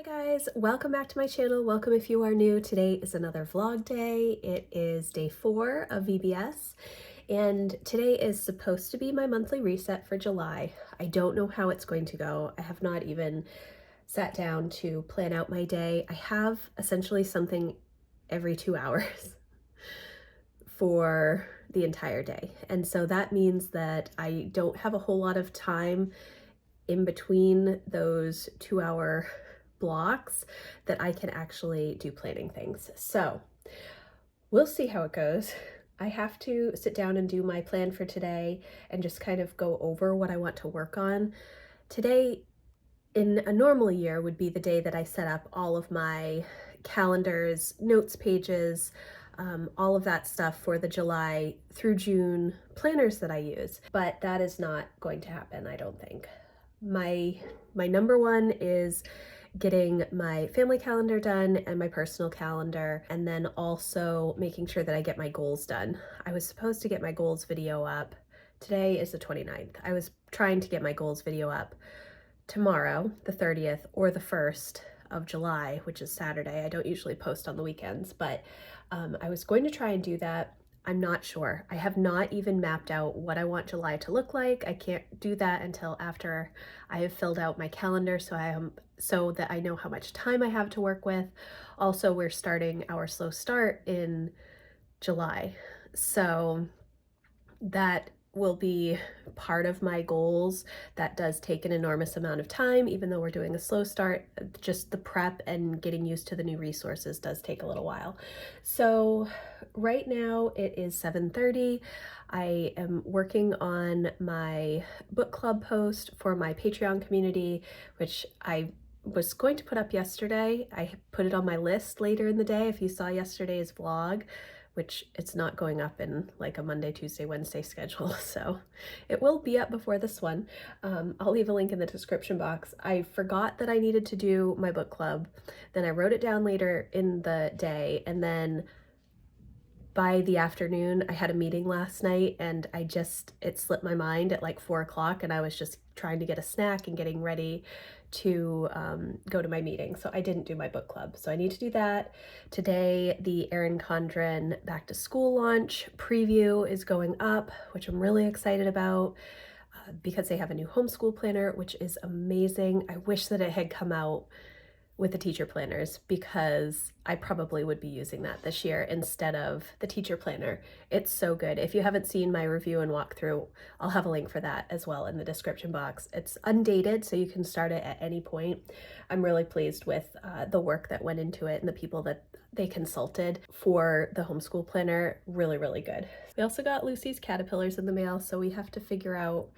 Hi guys, welcome back to my channel. Welcome if you are new. Today is another vlog day. It is day 4 of VBS and today is supposed to be my monthly reset for July. I don't know how it's going to go. I have not even sat down to plan out my day. I have essentially something every 2 hours for the entire day. And so that means that I don't have a whole lot of time in between those 2-hour blocks that I can actually do planning things. So we'll see how it goes. I have to sit down and do my plan for today and just kind of go over what I want to work on. Today, in a normal year, would be the day that I set up all of my calendars, notes pages, all of that stuff for the July through June planners that I use. But that is not going to happen, I don't think. My number one is getting my family calendar done and my personal calendar, and then also making sure that I get my goals done. I was supposed to get my goals video up. Today is the 29th. I was trying to get my goals video up tomorrow, the 30th, or the 1st of July, which is Saturday. I don't usually post on the weekends, but I was going to try and do that. I'm not sure. I have not even mapped out what I want July to look like. I can't do that until after I have filled out my calendar so that I know how much time I have to work with. Also, we're starting our slow start in July. So that will be part of my goals. That does take an enormous amount of time, even though we're doing a slow start. Just the prep and getting used to the new resources does take a little while. So right now it is 7:30. I am working on my book club post for my Patreon community, which I was going to put up yesterday. I put it on my list later in the day. If you saw yesterday's vlog, which it's not going up in like a Monday, Tuesday, Wednesday schedule, so it will be up before this one. I'll leave a link in the description box. I forgot that I needed to do my book club. Then I wrote it down later in the day, and then by the afternoon, I had a meeting last night and it slipped my mind at like 4 o'clock, and I was just trying to get a snack and getting ready to go to my meeting. So I didn't do my book club. So I need to do that. Today, the Erin Condren back to school launch preview is going up, which I'm really excited about because they have a new homeschool planner, which is amazing. I wish that it had come out with the teacher planners because I probably would be using that this year instead of the teacher planner. It's so good. If you haven't seen my review and walkthrough, I'll have a link for that as well in the description box. It's undated, so you can start it at any point. I'm really pleased with the work that went into it and the people that they consulted for the homeschool planner. Really, really good. We also got Lucy's caterpillars in the mail, so we have to figure out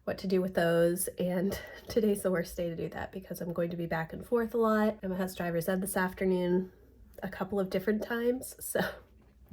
what to do with those, and today's the worst day to do that because I'm going to be back and forth a lot. Emma has driver's ed this afternoon a couple of different times, so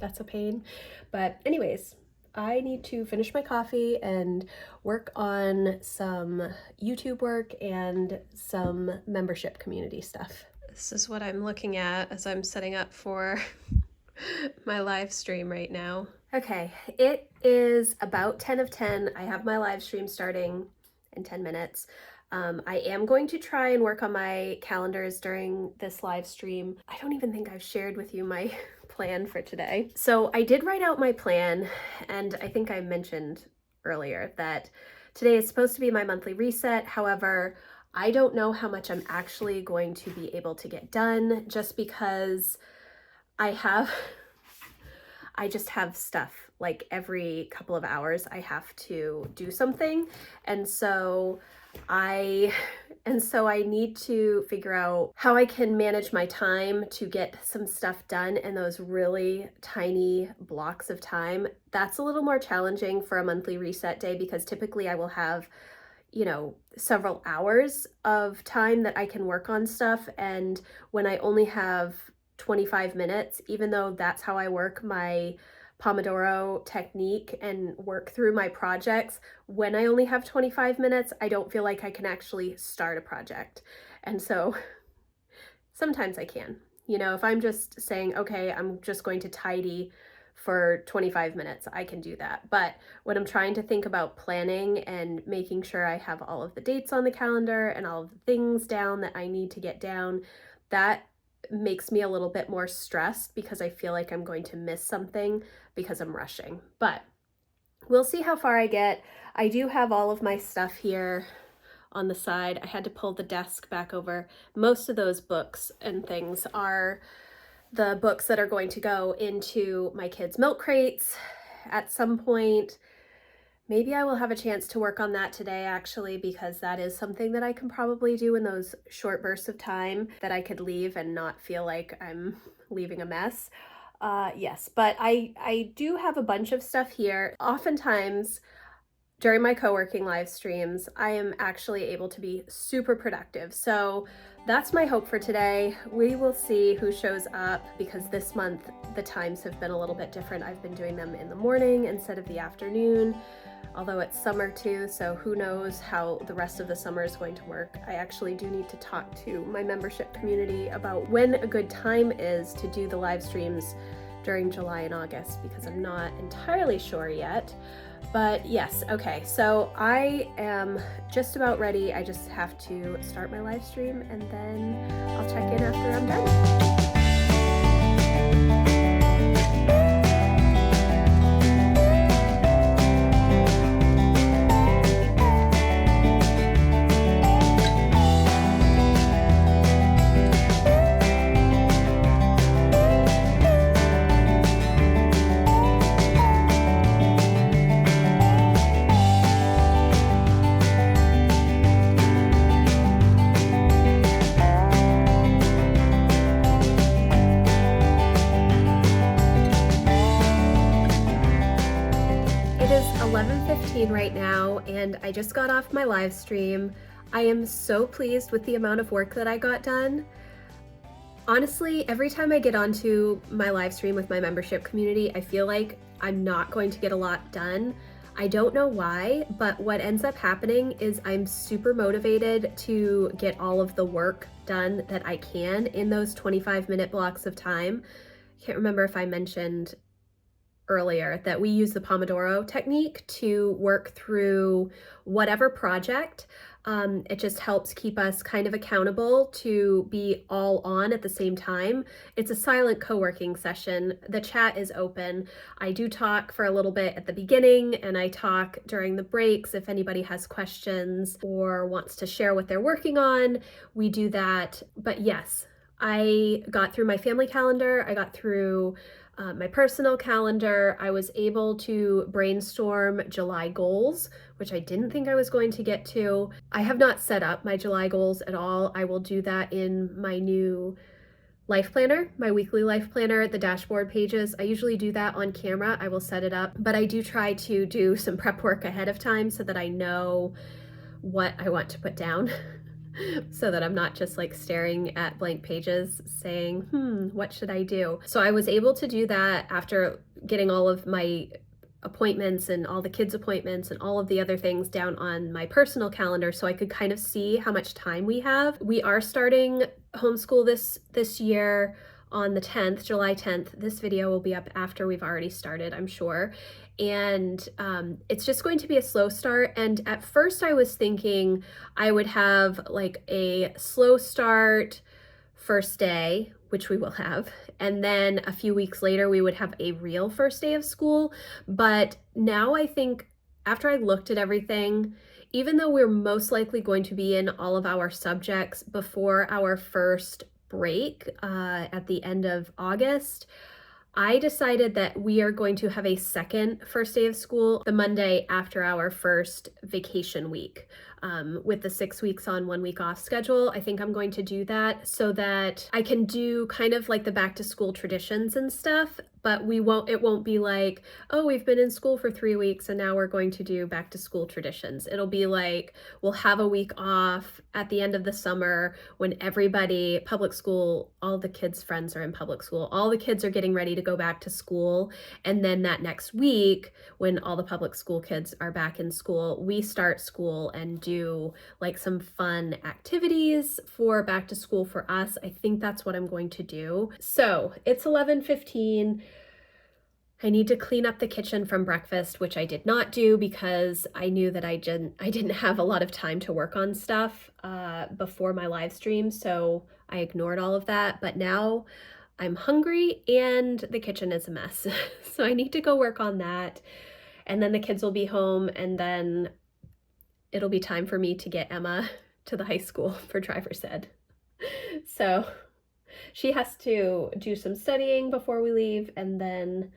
that's a pain. But anyways, I need to finish my coffee and work on some YouTube work and some membership community stuff. This is what I'm looking at as I'm setting up for my live stream right now. Okay, it is about 10 of 10. I have my live stream starting in 10 minutes. I am going to try and work on my calendars during this live stream. I don't even think I've shared with you my plan for today. So I did write out my plan, and I think I mentioned earlier that today is supposed to be my monthly reset. However, I don't know how much I'm actually going to be able to get done just because I just have stuff like every couple of hours I have to do something. And so I need to figure out how I can manage my time to get some stuff done in those really tiny blocks of time. That's a little more challenging for a monthly reset day because typically I will have, several hours of time that I can work on stuff. And when I only have 25 minutes, even though that's how I work my Pomodoro technique and work through my projects, when I only have 25 minutes, I don't feel like I can actually start a project. And so sometimes I can. If I'm just saying, okay, I'm just going to tidy for 25 minutes, I can do that. But when I'm trying to think about planning and making sure I have all of the dates on the calendar and all of the things down that I need to get down, that makes me a little bit more stressed because I feel like I'm going to miss something because I'm rushing. But we'll see how far I get. I do have all of my stuff here on the side. I had to pull the desk back over. Most of those books and things are the books that are going to go into my kids' milk crates at some point. Maybe I will have a chance to work on that today, actually, because that is something that I can probably do in those short bursts of time that I could leave and not feel like I'm leaving a mess. Yes, but I do have a bunch of stuff here. Oftentimes, during my co-working live streams, I am actually able to be super productive. So that's my hope for today. We will see who shows up because this month the times have been a little bit different. I've been doing them in the morning instead of the afternoon, although it's summer too, so who knows how the rest of the summer is going to work. I actually do need to talk to my membership community about when a good time is to do the live streams during July and August because I'm not entirely sure yet. But yes, okay, so I am just about ready. I just have to start my live stream and then I'll check in after I'm done. It is 11:15 right now, and I just got off my live stream. I am so pleased with the amount of work that I got done. Honestly, every time I get onto my live stream with my membership community, I feel like I'm not going to get a lot done. I don't know why, but what ends up happening is I'm super motivated to get all of the work done that I can in those 25-minute blocks of time. I can't remember if I mentioned earlier that we use the Pomodoro technique to work through whatever project. It just helps keep us kind of accountable to be all on at the same time. It's a silent co-working session. The chat is open. I do talk for a little bit at the beginning and I talk during the breaks if anybody has questions or wants to share what they're working on. We do that. But yes, I got through my family calendar. I got through my personal calendar. I was able to brainstorm July goals, which I didn't think I was going to get to. I have not set up my July goals at all. I will do that in my new life planner, my weekly life planner, the dashboard pages. I usually do that on camera. I will set it up, but I do try to do some prep work ahead of time so that I know what I want to put down. So that I'm not just like staring at blank pages saying, what should I do? So I was able to do that after getting all of my appointments and all the kids' appointments and all of the other things down on my personal calendar so I could kind of see how much time we have. We are starting homeschool this year on the 10th, July 10th. This video will be up after we've already started, I'm sure. And it's just going to be a slow start. And at first I was thinking I would have like a slow start first day, which we will have, and then a few weeks later we would have a real first day of school. But now I think after I looked at everything, even though we're most likely going to be in all of our subjects before our first break at the end of August, I decided that we are going to have a second first day of school the Monday after our first vacation week. With the 6 weeks on, 1 week off schedule, I think I'm going to do that so that I can do kind of like the back to school traditions and stuff, but it won't be like, oh, we've been in school for 3 weeks and now we're going to do back to school traditions. It'll be like, we'll have a week off at the end of the summer when everybody, public school, all the kids' friends are in public school, all the kids are getting ready to go back to school. And then that next week, when all the public school kids are back in school, we start school and do like some fun activities for back to school for us. I think that's what I'm going to do. So it's 11:15. I need to clean up the kitchen from breakfast, which I did not do because I knew that I didn't have a lot of time to work on stuff before my live stream, so I ignored all of that. But now I'm hungry and the kitchen is a mess. So I need to go work on that. And then the kids will be home, and then it'll be time for me to get Emma to the high school for driver's ed. So she has to do some studying before we leave, and then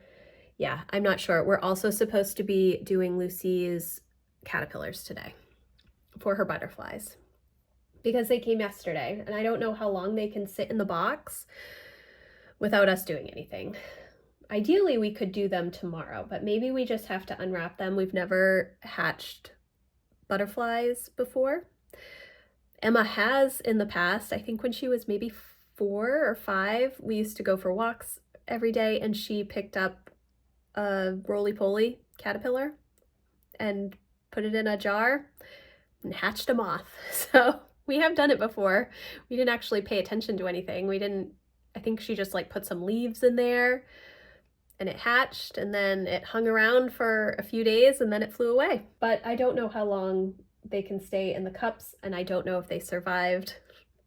yeah, I'm not sure. We're also supposed to be doing Lucy's caterpillars today for her butterflies because they came yesterday, and I don't know how long they can sit in the box without us doing anything. Ideally, we could do them tomorrow, but maybe we just have to unwrap them. We've never hatched butterflies before. Emma has in the past. I think when she was maybe 4 or 5, we used to go for walks every day, and she picked up a roly-poly caterpillar and put it in a jar and hatched a moth. So we have done it before. We didn't actually pay attention to anything. I think she just like put some leaves in there and it hatched, and then it hung around for a few days and then it flew away. But I don't know how long they can stay in the cups, and I don't know if they survived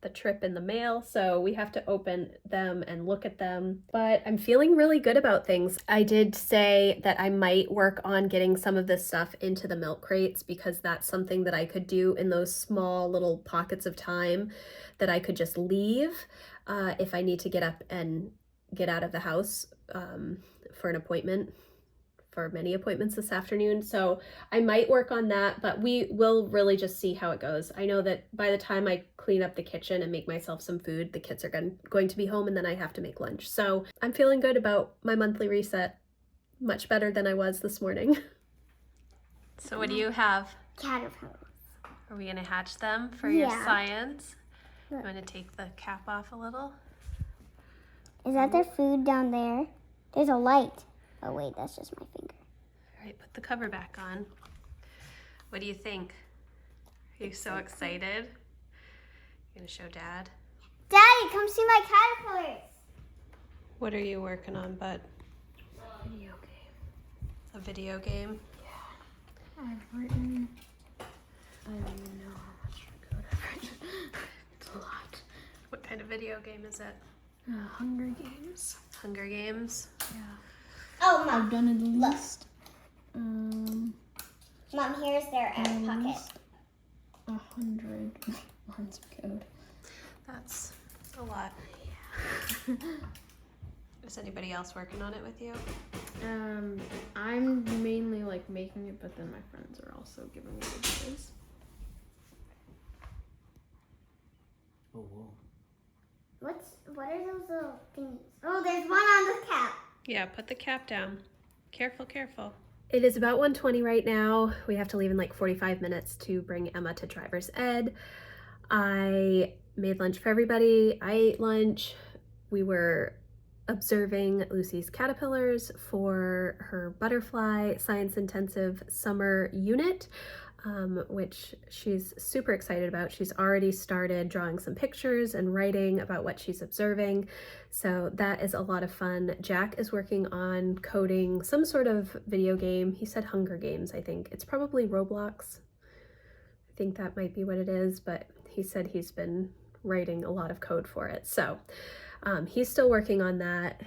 the trip in the mail, so we have to open them and look at them. But I'm feeling really good about things. I did say that I might work on getting some of this stuff into the milk crates, because that's something that I could do in those small little pockets of time that I could just leave if I need to get up and get out of the house for an appointment, for many appointments this afternoon. So I might work on that, but we will really just see how it goes. I know that by the time I clean up the kitchen and make myself some food, the kids are going to be home, and then I have to make lunch. So I'm feeling good about my monthly reset, much better than I was this morning. So what do you have? Caterpillars. Are we gonna hatch them for your science? I'm gonna take the cap off a little. Is that their food down there? There's a light. Oh wait, that's just my finger. All right, put the cover back on. What do you think? Are you so excited? You gonna show Dad? Daddy, come see my caterpillars. What are you working on, bud? Video game. A video game? Yeah. I've written, I don't even know how much code I've written. It's a lot. What kind of video game is it? Hunger Games. Hunger Games? Yeah. Oh, I've Mom. done at Look. least, Mom, here's their pocket. 100 lines of code. That's a lot. Yeah. Is anybody else working on it with you? I'm mainly like making it, but then my friends are also giving me ideas. Oh, whoa. What are those little thingies? Oh, there's one on the cap. Yeah, put the cap down. Careful, careful. It is about 1:20 right now. We have to leave in like 45 minutes to bring Emma to driver's ed. I made lunch for everybody. I ate lunch. We were observing Lucy's caterpillars for her butterfly science intensive summer unit, which she's super excited about. She's already started drawing some pictures and writing about what she's observing. So that is a lot of fun. Jack is working on coding some sort of video game. He said Hunger Games, I think. It's probably Roblox. I think that might be what it is, but he said he's been writing a lot of code for it. So he's still working on that.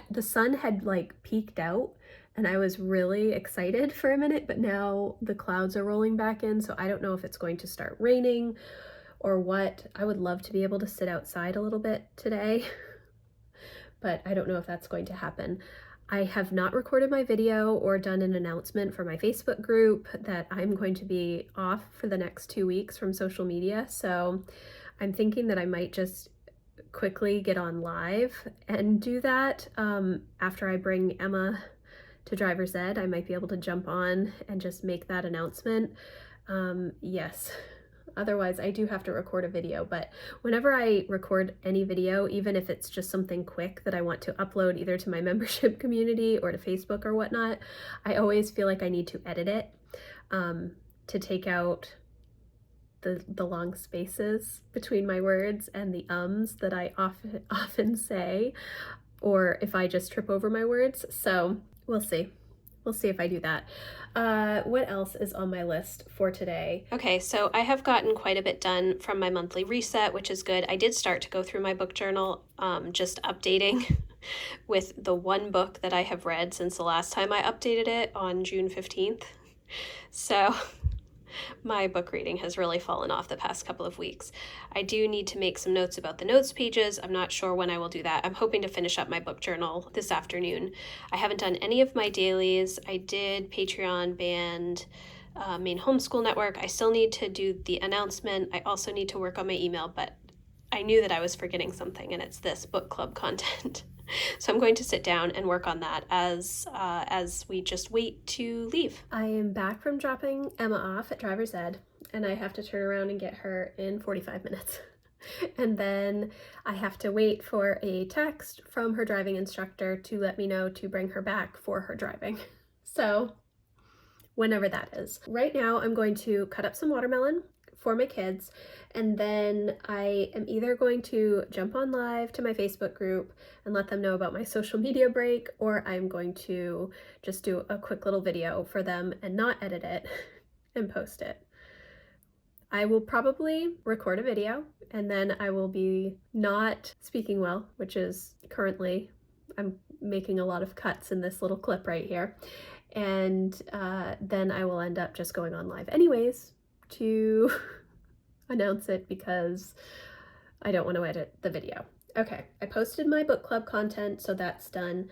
The sun had like peaked out, and I was really excited for a minute, but now the clouds are rolling back in, so I don't know if it's going to start raining or what. I would love to be able to sit outside a little bit today, but I don't know if that's going to happen. I have not recorded my video or done an announcement for my Facebook group that I'm going to be off for the next 2 weeks from social media, so I'm thinking that I might just quickly get on live and do that after I bring Emma to driver's ed. I might be able to jump on and just make that announcement. Yes, otherwise I do have to record a video, but whenever I record any video, even if it's just something quick that I want to upload either to my membership community or to Facebook or whatnot, I always feel like I need to edit it to take out the long spaces between my words and the ums that I often say. or if I just trip over my words. So we'll see. We'll see if I do that. What else is on my list for today? Okay, so I have gotten quite a bit done from my monthly reset, which is good. I did start to go through my book journal, just updating with the one book that I have read since the last time I updated it on June 15th. So my book reading has really fallen off the past couple of weeks. I do need to make some notes about the notes pages. I'm not sure when I will do that. I'm hoping to finish up my book journal this afternoon. I haven't done any of my dailies. I did Patreon, Band, main homeschool network. I still need to do the announcement. I also need to work on my email, but I knew that I was forgetting something, and it's this book club content. So I'm going to sit down and work on that as we just wait to leave. I am back from dropping Emma off at driver's ed, and I have to turn around and get her in 45 minutes. And then I have to wait for a text from her driving instructor to let me know to bring her back for her driving. So whenever that is. Right now I'm going to cut up some watermelon for my kids, and then I am either going to jump on live to my Facebook group and let them know about my social media break, or I'm going to just do a quick little video for them and not edit it and post it. I will probably record a video, and then I will be not speaking well, which is currently, I'm making a lot of cuts in this little clip right here. And then I will end up just going on live anyways to announce it because I don't want to edit the video. Okay, I posted my book club content, so that's done.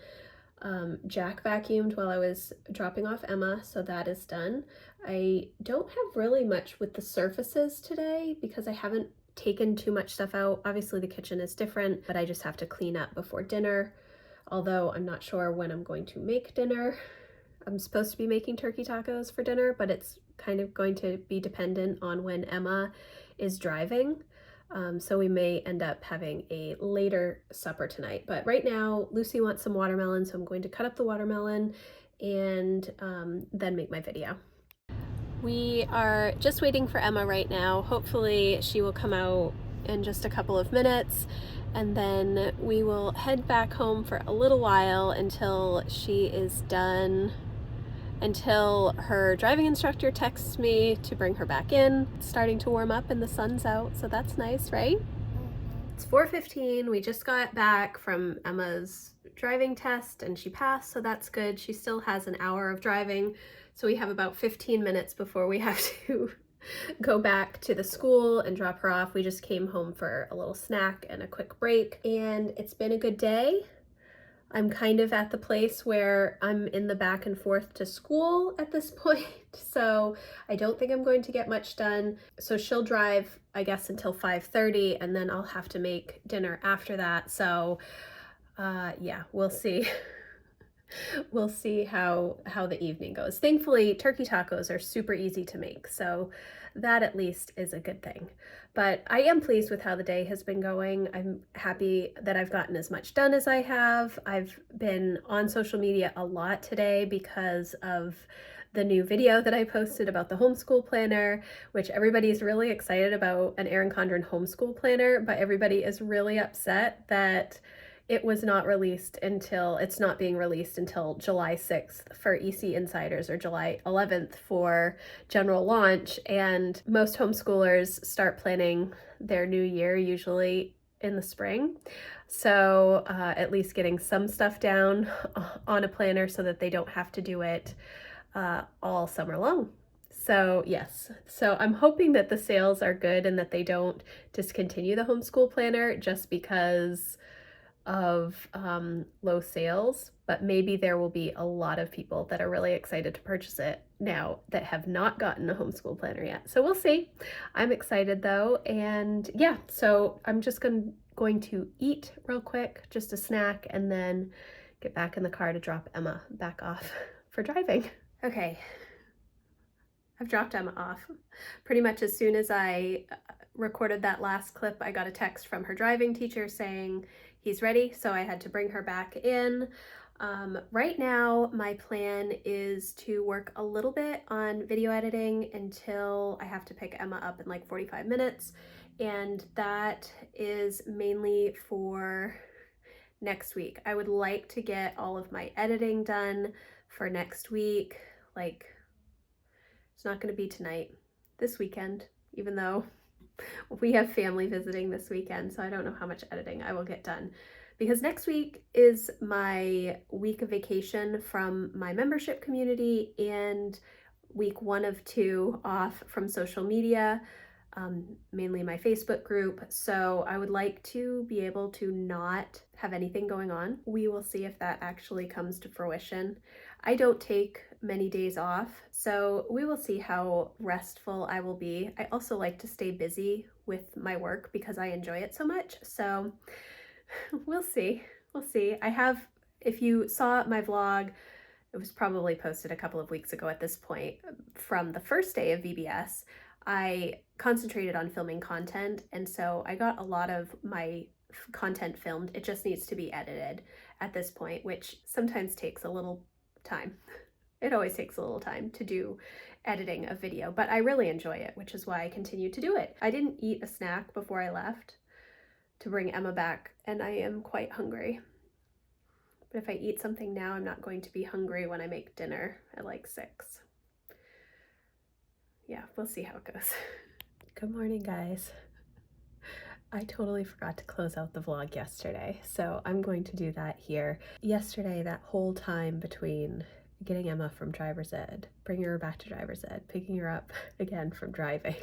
Jack vacuumed while I was dropping off Emma, so that is done. I don't have really much with the surfaces today because I haven't taken too much stuff out. Obviously the kitchen is different, but I just have to clean up before dinner, although I'm not sure when I'm going to make dinner. I'm supposed to be making turkey tacos for dinner, but it's kind of going to be dependent on when Emma is driving. So we may end up having a later supper tonight. But right now, Lucy wants some watermelon, so I'm going to cut up the watermelon and then make my video. We are just waiting for Emma right now. Hopefully she will come out in just a couple of minutes, and then we will head back home for a little while until she is done, until her driving instructor texts me to bring her back in. It's starting to warm up and the sun's out, so that's nice, right? It's 4:15. We just got back from Emma's driving test and she passed, so that's good. She still has an hour of driving, so we have about 15 minutes before we have to go back to the school and drop her off. We just came home for a little snack and a quick break, and it's been a good day. I'm kind of at the place where I'm in the back and forth to school at this point, so I don't think I'm going to get much done. So she'll drive, I guess, until 5:30, and then I'll have to make dinner after that. So yeah, we'll see. We'll see how the evening goes. Thankfully, turkey tacos are super easy to make, so that at least is a good thing. But I am pleased with how the day has been going. I'm happy that I've gotten as much done as I have. I've been on social media a lot today because of the new video that I posted about the homeschool planner, which everybody's really excited about, an Erin Condren homeschool planner, but everybody is really upset that it was not released until, it's not being released until July 6th for EC Insiders, or July 11th for general launch. And most homeschoolers start planning their new year usually in the spring. So at least getting some stuff down on a planner so that they don't have to do it all summer long. So yes, so I'm hoping that the sales are good and that they don't discontinue the homeschool planner just because of low sales, but maybe there will be a lot of people that are really excited to purchase it now that have not gotten a homeschool planner yet. So we'll see. I'm excited though, and yeah, so I'm just going to eat real quick, just a snack, and then get back in the car to drop Emma back off for driving. Okay, I've dropped Emma off. Pretty much as soon as I recorded that last clip, I got a text from her driving teacher saying he's ready, so I had to bring her back in. Right now, my plan is to work a little bit on video editing until I have to pick Emma up in like 45 minutes, and that is mainly for next week. I would like to get all of my editing done for next week. Like, it's not going to be tonight, this weekend, even though we have family visiting this weekend, so I don't know how much editing I will get done. Because next week is my week of vacation from my membership community and week 1 of 2 off from social media, mainly my Facebook group. So I would like to be able to not have anything going on. We will see if that actually comes to fruition. I don't take many days off, so we will see how restful I will be. I also like to stay busy with my work because I enjoy it so much. So we'll see. We'll see. I have, if you saw my vlog, it was probably posted a couple of weeks ago at this point, from the first day of VBS, I concentrated on filming content, and so I got a lot of my content filmed. It just needs to be edited at this point, which sometimes takes a little time. It always takes a little time to do editing a video, but I really enjoy it, which is why I continue to do it. I didn't eat a snack before I left to bring Emma back, and I am quite hungry. But if I eat something now, I'm not going to be hungry when I make dinner at like 6. Yeah, we'll see how it goes. Good morning, guys. I totally forgot to close out the vlog yesterday, so I'm going to do that here. Yesterday, that whole time between getting Emma from driver's ed, bringing her back to driver's ed, picking her up again from driving,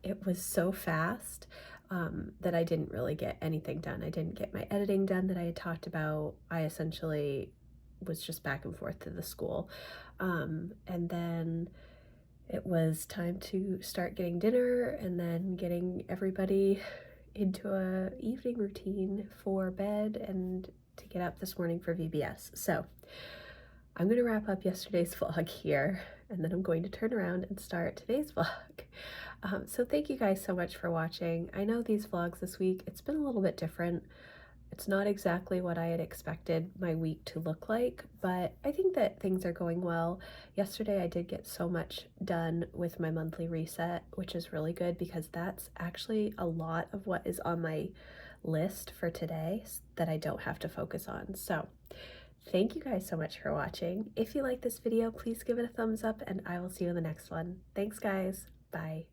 it was so fast that I didn't really get anything done. I didn't get my editing done that I had talked about. I essentially was just back and forth to the school. And then it was time to start getting dinner and then getting everybody into a evening routine for bed and to get up this morning for VBS. So I'm going to wrap up yesterday's vlog here, and then I'm going to turn around and start today's vlog. So thank you guys so much for watching. I know these vlogs this week, it's been a little bit different. It's not exactly what I had expected my week to look like, but I think that things are going well. Yesterday I did get so much done with my monthly reset, which is really good because that's actually a lot of what is on my list for today that I don't have to focus on. So thank you guys so much for watching. If you like this video, please give it a thumbs up and I will see you in the next one. Thanks guys. Bye.